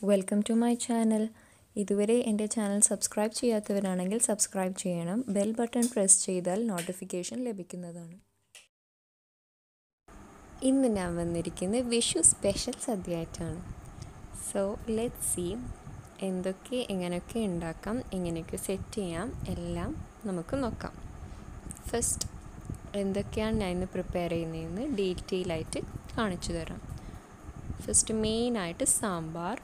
Welcome to my channel. ഇതുവരെ എൻ്റെ channel subscribe ചെയ്യാത്തവരാണെങ്കിൽ സബ്സ്ക്രൈബ് ചെയ്യണം. ബെൽ ബട്ടൺ പ്രസ് ചെയ്താൽ നോട്ടിഫിക്കേഷൻ ലഭിക്കുന്നതാണ്. ഇന്ന് ഞാൻ വന്നിരിക്കുന്നത് വിഷു സ്പെഷ്യൽ സദ്യയായിട്ടാണ്. സോ ലെറ്റ്സ് സീ എങ്ങനെയൊക്കെ ഉണ്ടാക്കാം, എങ്ങനെയൊക്കെ സെറ്റ് ചെയ്യാം എല്ലാം നമുക്ക് നോക്കാം. ഫസ്റ്റ് എന്തൊക്കെയാണ് ഞാൻ ഇന്ന് പ്രിപ്പയർ ചെയ്യുന്നതെന്ന് ഡീറ്റെയിൽ ആയിട്ട് കാണിച്ചു തരാം. ഫസ്റ്റ് മെയിനായിട്ട് sambar,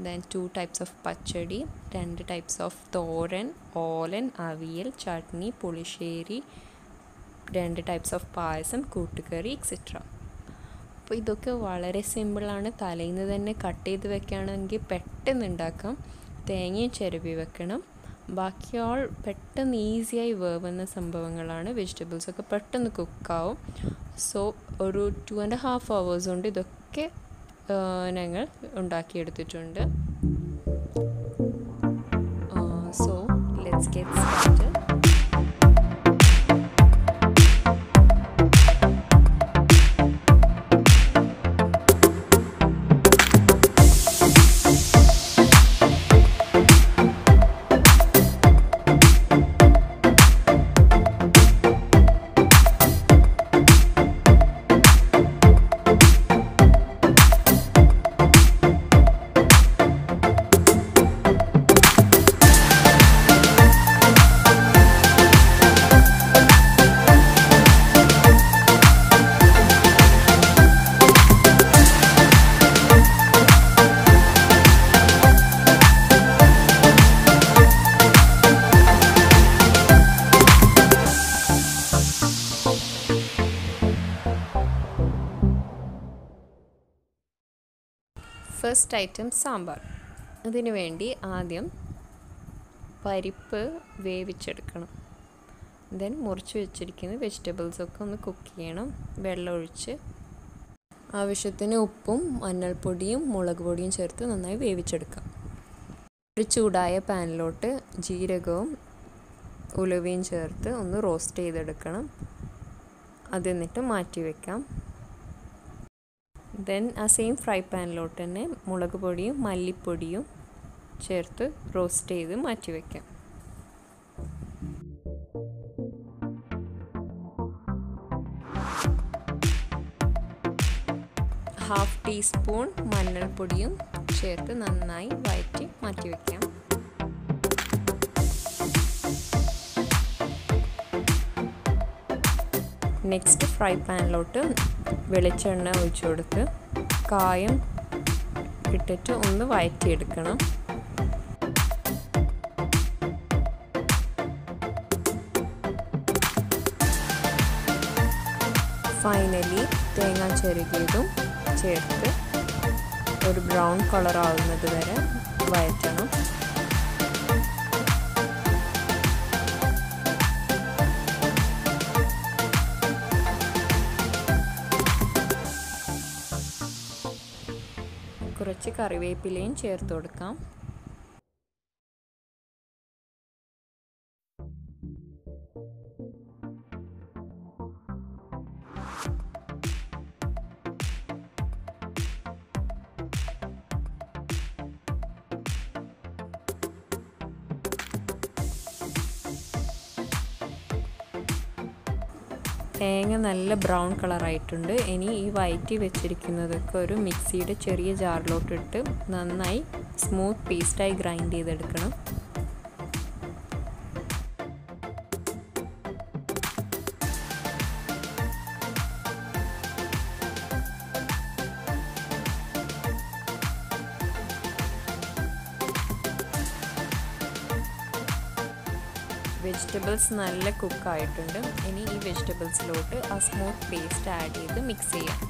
then 2 types of pachadi, 2 types of thoran, olan, avial, chutney, pulissery, 2 types of പായസം, കൂട്ടുകറി എക്സെട്ര. അപ്പോൾ ഇതൊക്കെ വളരെ സിമ്പിളാണ്. തലേന്ന് തന്നെ കട്ട് ചെയ്ത് വെക്കുകയാണെങ്കിൽ പെട്ടെന്ന് ഉണ്ടാക്കാം. തേങ്ങയും ചിരവി വെക്കണം. ബാക്കി ഓൾ പെട്ടെന്ന് ഈസിയായി വേവുന്ന സംഭവങ്ങളാണ്. വെജിറ്റബിൾസൊക്കെ പെട്ടെന്ന് കുക്കാവും. സോ ഒരു 2.5 hours കൊണ്ട് ഇതൊക്കെ ഞങ്ങൾ ഉണ്ടാക്കിയെടുത്തിട്ടുണ്ട്. So let's get started. First item sambar. അതിനു വേണ്ടി ആദ്യം പരിപ്പ് വേവിച്ചെടുക്കണം. ദെൻ മുറിച്ച് വെച്ചിരിക്കുന്ന വെജിറ്റബിൾസൊക്കെ ഒന്ന് കുക്ക് ചെയ്യണം. വെള്ളം ഒഴിച്ച് ആവശ്യത്തിന് ഉപ്പും മഞ്ഞൾപ്പൊടിയും മുളക് പൊടിയും ചേർത്ത് നന്നായി വേവിച്ചെടുക്കാം. ഒരു ചൂടായ പാനിലോട്ട് ജീരകവും ഉലുവയും ചേർത്ത് ഒന്ന് റോസ്റ്റ് ചെയ്തെടുക്കണം. അത് എന്നിട്ട് മാറ്റി വയ്ക്കാം. ദെൻ ആ സെയിം ഫ്രൈ പാനിലോട്ട് തന്നെ മുളക് പൊടിയും മല്ലിപ്പൊടിയും ചേർത്ത് റോസ്റ്റ് ചെയ്ത് മാറ്റി വയ്ക്കാം. ½ ടീസ്പൂൺ മഞ്ഞൾപ്പൊടിയും ചേർത്ത് നന്നായി വഴറ്റി മാറ്റി വയ്ക്കാം. നെക്സ്റ്റ് ഫ്രൈ പാനിലോട്ട് വെളിച്ചെണ്ണ ഒഴിച്ചു കൊടുത്ത് കായം ഇട്ടിട്ട് ഒന്ന് വഴറ്റിയെടുക്കണം. ഫൈനലി തേങ്ങ ചിരകിയതും ചേർത്ത് ഒരു ബ്രൗൺ കളർ ആവുന്നത് വരെ വഴറ്റണം. കുറച്ച് കറിവേപ്പിലയും ചേർത്ത് കൊടുക്കാം. തേങ്ങ നല്ല ബ്രൗൺ കളറായിട്ടുണ്ട്. ഇനി ഈ വഴറ്റി വെച്ചിരിക്കുന്നതൊക്കെ ഒരു മിക്സിയുടെ ചെറിയ ജാറിലോട്ടിട്ട് നന്നായി സ്മൂത്ത് പേസ്റ്റായി ഗ്രൈൻഡ് ചെയ്തെടുക്കണം. വെജിറ്റബിൾസ് നല്ല കുക്കായിട്ടുണ്ട്. ഇനി ഈ വെജിറ്റബിൾസിലോട്ട് ആ സ്മൂത്ത് പേസ്റ്റ് ആഡ് ചെയ്ത് മിക്സ് ചെയ്യാം.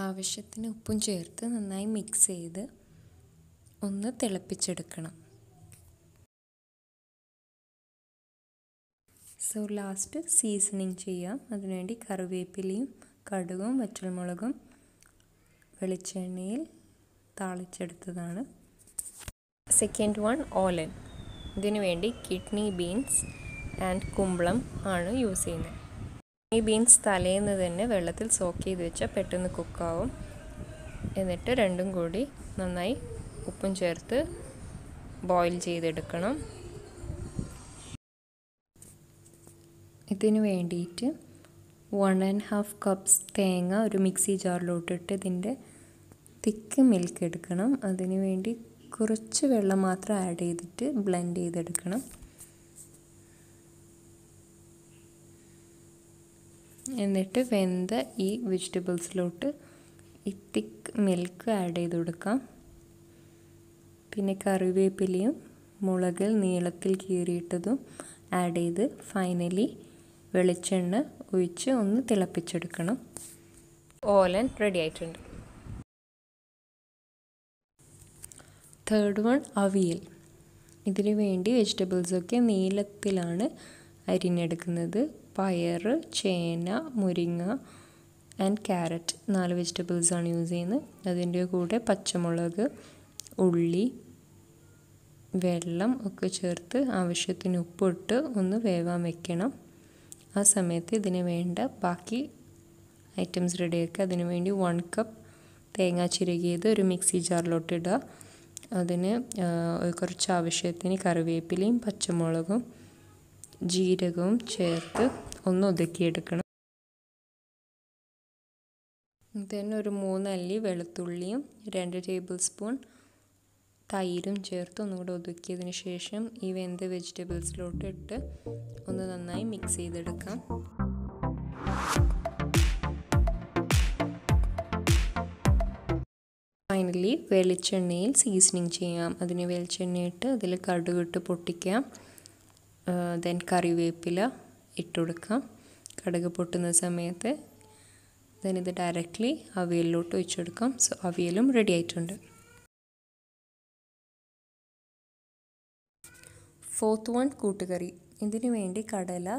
ആവശ്യത്തിന് ഉപ്പും ചേർത്ത് നന്നായി മിക്സ് ചെയ്ത് ഒന്ന് തിളപ്പിച്ചെടുക്കണം. സോ ലാസ്റ്റ് സീസണിങ് ചെയ്യാം. അതിനുവേണ്ടി കറിവേപ്പിലയും കടുകും വറ്റൽമുളകും വെളിച്ചെണ്ണയിൽ താളിച്ചെടുത്തതാണ്. സെക്കൻഡ് വൺ ഓലൻ. ഇതിനു വേണ്ടി കിഡ്നി ബീൻസ് ആൻഡ് കുമ്പളം ആണ് യൂസ് ചെയ്യുന്നത്. കിഡ്നി ബീൻസ് തലേന്ന് തന്നെ വെള്ളത്തിൽ സോക്ക് ചെയ്ത് വെച്ചാൽ പെട്ടെന്ന് കുക്കാവും. എന്നിട്ട് രണ്ടും കൂടി നന്നായി ഉപ്പും ചേർത്ത് ബോയിൽ ചെയ്തെടുക്കണം. ഇതിനു വേണ്ടിയിട്ട് 1.5 കപ്സ് തേങ്ങ ഒരു മിക്സി ജാറിലോട്ടിട്ട് ഇതിൻ്റെ തിക്ക് മിൽക്ക് എടുക്കണം. അതിനു വേണ്ടി കുറച്ച് വെള്ളം മാത്രം ആഡ് ചെയ്തിട്ട് ബ്ലെൻഡ് ചെയ്തെടുക്കണം. എന്നിട്ട് വെന്ത ഈ വെജിറ്റബിൾസിലോട്ട് ഈ തിക്ക് മിൽക്ക് ആഡ് ചെയ്ത് കൊടുക്കാം. പിന്നെ കറിവേപ്പിലയും മുളകിൽ നീളത്തിൽ കീറിയിട്ടതും ആഡ് ചെയ്ത് ഫൈനലി വെളിച്ചെണ്ണ ഒഴിച്ച് ഒന്ന് തിളപ്പിച്ചെടുക്കണം. ഓലൻ റെഡി ആയിട്ടുണ്ട്. Third one avial. ഇതിനു വേണ്ടി വെജിറ്റബിൾസൊക്കെ നീളത്തിലാണ് അരിഞ്ഞെടുക്കുന്നത്. പയർ, ചേന, മുരിങ്ങ ആൻഡ് ക്യാരറ്റ് 4 വെജിറ്റബിൾസാണ് യൂസ് ചെയ്യുന്നത്. അതിൻ്റെ കൂടെ പച്ചമുളക്, ഉള്ളി, വെള്ളം ഒക്കെ ചേർത്ത് ആവശ്യത്തിന് ഉപ്പിട്ട് ഒന്ന് വേവാൻ വെക്കണം. ആ സമയത്ത് ഇതിന് വേണ്ട ബാക്കി ഐറ്റംസ് റെഡിയാക്കുക. അതിന് വേണ്ടി 1 കപ്പ് തേങ്ങ ചിരകിയത് ഒരു മിക്സി ജാറിലോട്ട് ഇടുക. അതിന് കുറച്ച് ആവശ്യത്തിന് കറിവേപ്പിലയും പച്ചമുളകും ജീരകവും ചേർത്ത് ഒന്ന് ഒതുക്കിയെടുക്കണം. then ഒരു 3 അല്ലി വെളുത്തുള്ളിയും 2 ടേബിൾ സ്പൂൺ തൈരും ചേർത്ത് ഒന്നുകൂടെ ഒതുക്കിയതിന് ശേഷം ഈ വെന്ത വെജിറ്റബിൾസിലോട്ട് ഇട്ട് ഒന്ന് നന്നായി മിക്സ് ചെയ്തെടുക്കാം. ഫൈനലി വെളിച്ചെണ്ണയിൽ സീസണിങ് ചെയ്യാം. അതിന് വെളിച്ചെണ്ണയിട്ട് അതിൽ കടുകിട്ട് പൊട്ടിക്കാം. ദെൻ കറിവേപ്പില ഇട്ട് കൊടുക്കാം. കടുക് പൊട്ടുന്ന സമയത്ത് ദെൻ ഇത് ഡയറക്റ്റ്ലി അവിയലിലോട്ട് ഒഴിച്ചെടുക്കാം. സോ അവിയലും റെഡി ആയിട്ടുണ്ട്. ഫോർത്ത് വൺ കൂട്ടുകറി. ഇതിനു വേണ്ടി കടല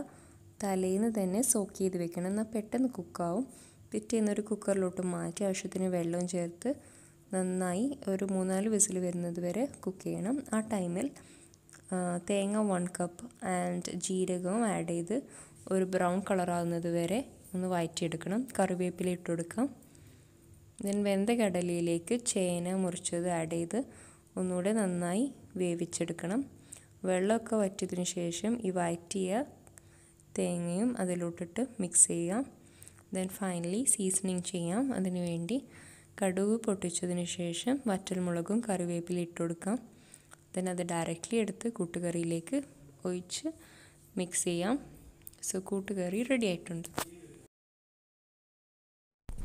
തലേന്ന് തന്നെ സോക്ക് ചെയ്ത് വെക്കണം. എന്നാൽ പെട്ടെന്ന് കുക്കാവും. പിറ്റേന്നൊരു കുക്കറിലോട്ട് മാറ്റി ആവശ്യത്തിന് വെള്ളവും ചേർത്ത് നന്നായി ഒരു 3-4 വിസിൽ വരുന്നത് വരെ കുക്ക് ചെയ്യണം. ആ ടൈമിൽ തേങ്ങ 1 കപ്പ് ആൻഡ് ജീരകവും ആഡ് ചെയ്ത് ഒരു ബ്രൗൺ കളറാകുന്നത് വരെ ഒന്ന് വഴറ്റിയെടുക്കണം. കറിവേപ്പില ഇട്ട് കൊടുക്കാം. ദെൻ വെന്ത കടലയിലേക്ക് ചേന മുറിച്ചത് ആഡ് ചെയ്ത് ഒന്നുകൂടെ നന്നായി വേവിച്ചെടുക്കണം. വെള്ളമൊക്കെ വറ്റിയതിന് ശേഷം ഈ വഴറ്റിയ തേങ്ങയും അതിലോട്ടിട്ട് മിക്സ് ചെയ്യാം. ദെൻ ഫൈനലി സീസണിങ് ചെയ്യാം. അതിനു വേണ്ടി കടുക് പൊട്ടിച്ചതിന് ശേഷം വറ്റൽമുളകും കറിവേപ്പില ഇട്ട് കൊടുക്കാം. ദെൻ അത് ഡയറക്റ്റ്ലി എടുത്ത് കൂട്ടുകറിയിലേക്ക് ഒഴിച്ച് മിക്സ് ചെയ്യാം. സോ കൂട്ടുകറി റെഡി ആയിട്ടുണ്ട്.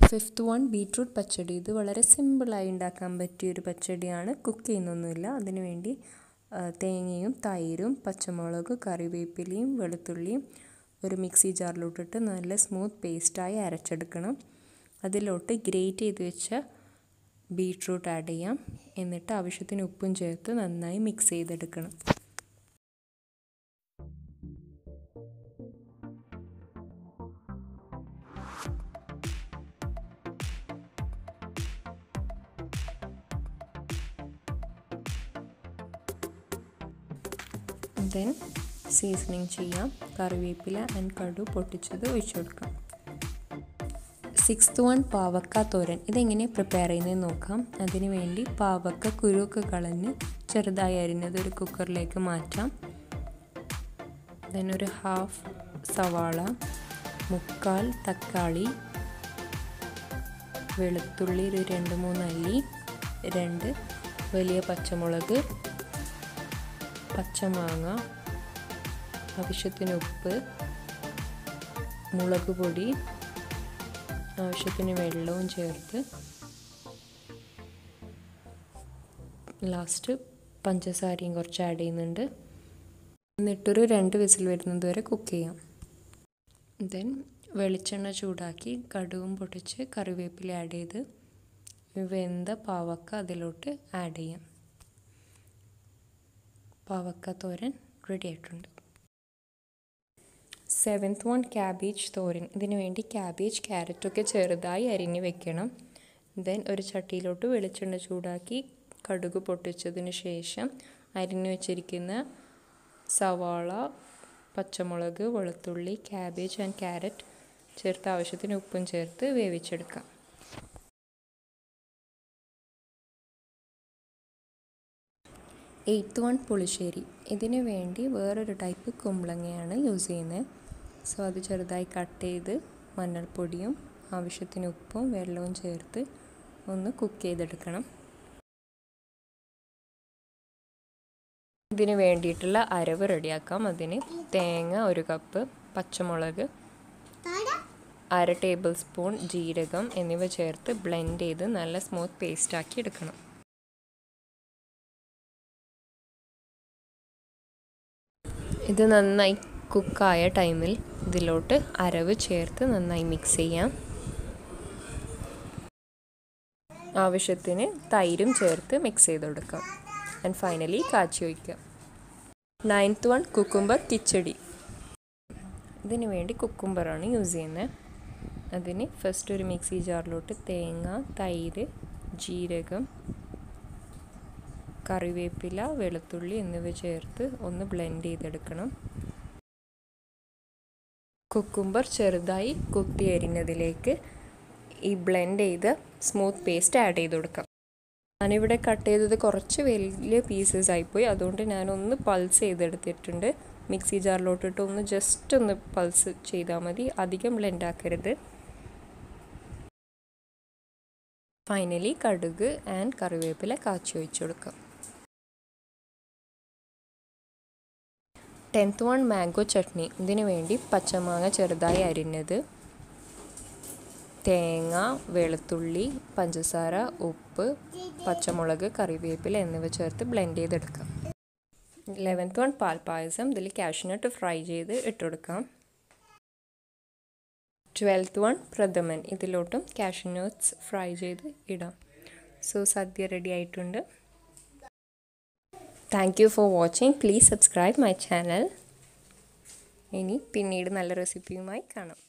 ഫിഫ്ത്ത് വൺ ബീട്രൂട്ട് പച്ചടി. ഇത് വളരെ സിമ്പിളായി ഉണ്ടാക്കാൻ പറ്റിയൊരു പച്ചടിയാണ്. കുക്ക് ചെയ്യുന്നൊന്നുമില്ല. അതിനു വേണ്ടി തേങ്ങയും തൈരും പച്ചമുളക് കറിവേപ്പിലയും വെളുത്തുള്ളിയും ഒരു മിക്സി ജാറിലോട്ടിട്ട് നല്ല സ്മൂത്ത് പേസ്റ്റായി അരച്ചെടുക്കണം. അതിലോട്ട് ഗ്രേറ്റ് ചെയ്ത് വെച്ച ബീട്രൂട്ട് ആഡ് ചെയ്യാം. എന്നിട്ട് ആവശ്യത്തിന് ഉപ്പും ചേർത്ത് നന്നായി മിക്സ് ചെയ്തെടുക്കണം. ദെൻ സീസണിങ് ചെയ്യാം. കറിവേപ്പില ആൻഡ് കടു പൊട്ടിച്ചത് ഒഴിച്ചു കൊടുക്കാം. സിക്സ്ത് വൺ പാവക്ക തോരൻ. ഇതെങ്ങനെ പ്രിപ്പയർ ചെയ്യുന്നതെന്ന് നോക്കാം. അതിനു വേണ്ടി പാവക്ക കുരുവൊക്കെ കളഞ്ഞ് ചെറുതായി അരിഞ്ഞത് ഒരു കുക്കറിലേക്ക് മാറ്റാം. ദെൻ ഒരു ഹാഫ് സവാള, 3/4 തക്കാളി, വെളുത്തുള്ളി ഒരു 2-3 അല്ലി, 2 വലിയ പച്ചമുളക്, പച്ചമാങ്ങ, ആവശ്യത്തിന് ഉപ്പ്, മുളക് പൊടി, ആവശ്യത്തിന് വെള്ളവും ചേർത്ത് ലാസ്റ്റ് പഞ്ചസാരയും കുറച്ച് ആഡ് ചെയ്യുന്നുണ്ട്. എന്നിട്ടൊരു 2 വിസിൽ വരുന്നത് വരെ കുക്ക് ചെയ്യാം. ദെൻ വെളിച്ചെണ്ണ ചൂടാക്കി കടുകും പൊട്ടിച്ച് കറിവേപ്പില ആഡ് ചെയ്ത് വെന്ത പാവക്ക അതിലോട്ട് ആഡ് ചെയ്യാം. പാവക്ക തോരൻ റെഡി ആയിട്ടുണ്ട്. 7th one ക്യാബേജ് തോരൻ. ഇതിനു വേണ്ടി ക്യാബേജ് ക്യാരറ്റൊക്കെ ചെറുതായി അരിഞ്ഞ് വെക്കണം. ദെൻ ഒരു ചട്ടിയിലോട്ട് വെളിച്ചെണ്ണ ചൂടാക്കി കടുക് പൊട്ടിച്ചതിന് ശേഷം അരിഞ്ഞു വെച്ചിരിക്കുന്ന സവാള, പച്ചമുളക്, വെളുത്തുള്ളി, ക്യാബേജ് ആൻഡ് ക്യാരറ്റ് ചേർത്ത് ആവശ്യത്തിന് ഉപ്പും ചേർത്ത് വേവിച്ചെടുക്കാം. 8th one പുളിശ്ശേരി. ഇതിനു വേണ്ടി വേറൊരു ടൈപ്പ് കുമ്പളങ്ങയാണ് യൂസ് ചെയ്യുന്നത്. സോ അത് ചെറുതായി കട്ട് ചെയ്ത് മഞ്ഞൾപ്പൊടിയും ആവശ്യത്തിന് ഉപ്പും വെള്ളവും ചേർത്ത് ഒന്ന് കുക്ക് ചെയ്തെടുക്കണം. ഇതിന് വേണ്ടിയിട്ടുള്ള അരവ് റെഡിയാക്കാം. അതിന് തേങ്ങ 1 കപ്പ്, പച്ചമുളക് 1/2 ടേബിൾ സ്പൂൺ, ജീരകം എന്നിവ ചേർത്ത് ബ്ലെൻഡ് ചെയ്ത് നല്ല സ്മൂത്ത് പേസ്റ്റാക്കി എടുക്കണം. ഇത് നന്നായി കുക്കായ ടൈമിൽ ഇതിലോട്ട് അരവ് ചേർത്ത് നന്നായി മിക്സ് ചെയ്യാം. ആവശ്യത്തിന് തൈരും ചേർത്ത് മിക്സ് ചെയ്ത് കൊടുക്കാം. ആൻഡ് ഫൈനലി കാച്ചി വയ്ക്കുക. 9th one കുക്കുംബർ കിച്ചടി. ഇതിന് വേണ്ടി കുക്കുംബറാണ് യൂസ് ചെയ്യുന്നത്. അതിന് ഫസ്റ്റ് ഒരു മിക്സി ജാറിലോട്ട് തേങ്ങ, തൈര്, ജീരകം, കറിവേപ്പില, വെളുത്തുള്ളി എന്നിവ ചേർത്ത് ഒന്ന് ബ്ലെൻഡ് ചെയ്തെടുക്കണം. കുക്കുംബർ ചെറുതായി കുത്തി അരിഞ്ഞതിലേക്ക് ഈ ബ്ലെൻഡ് ചെയ്ത് സ്മൂത്ത് പേസ്റ്റ് ആഡ് ചെയ്ത് കൊടുക്കാം. ഞാനിവിടെ കട്ട് ചെയ്തത് കുറച്ച് വലിയ പീസസ് ആയിപ്പോയി. അതുകൊണ്ട് ഞാനൊന്ന് പൾസ് ചെയ്തെടുത്തിട്ടുണ്ട്. മിക്സി ജാറിലോട്ടിട്ട് ഒന്ന് ജസ്റ്റ് ഒന്ന് പൾസ് ചെയ്താൽ മതി, അധികം ബ്ലെൻഡ് ആക്കരുത്. ഫൈനലി കടുക് ആൻഡ് കറിവേപ്പില കാച്ചി ഒഴിച്ചു കൊടുക്കാം. 10th one mango chutney. ഇതിനു വേണ്ടി പച്ചമാങ്ങ ചെറുതായി അരിഞ്ഞത്, തേങ്ങ, വെളുത്തുള്ളി, പഞ്ചസാര, ഉപ്പ്, പച്ചമുളക്, കറിവേപ്പില എന്നിവ ചേർത്ത് ബ്ലെൻഡ് ചെയ്തെടുക്കാം. 11th one പാൽപ്പായസം. ഇതിൽ കാഷ്യൂനട്ട് ഫ്രൈ ചെയ്ത് ഇട്ടുകൊടുക്കാം. 12th one പ്രഥമൻ. ഇതിലോട്ടും കാഷ്യൂനട്ട്സ് ഫ്രൈ ചെയ്ത് ഇടാം. സോ സദ്യ റെഡി ആയിട്ടുണ്ട്. Thank you for watching. Please subscribe my channel. ഇനി പിന്നീട് നല്ല റെസിപ്പിയുമായി കാണാം.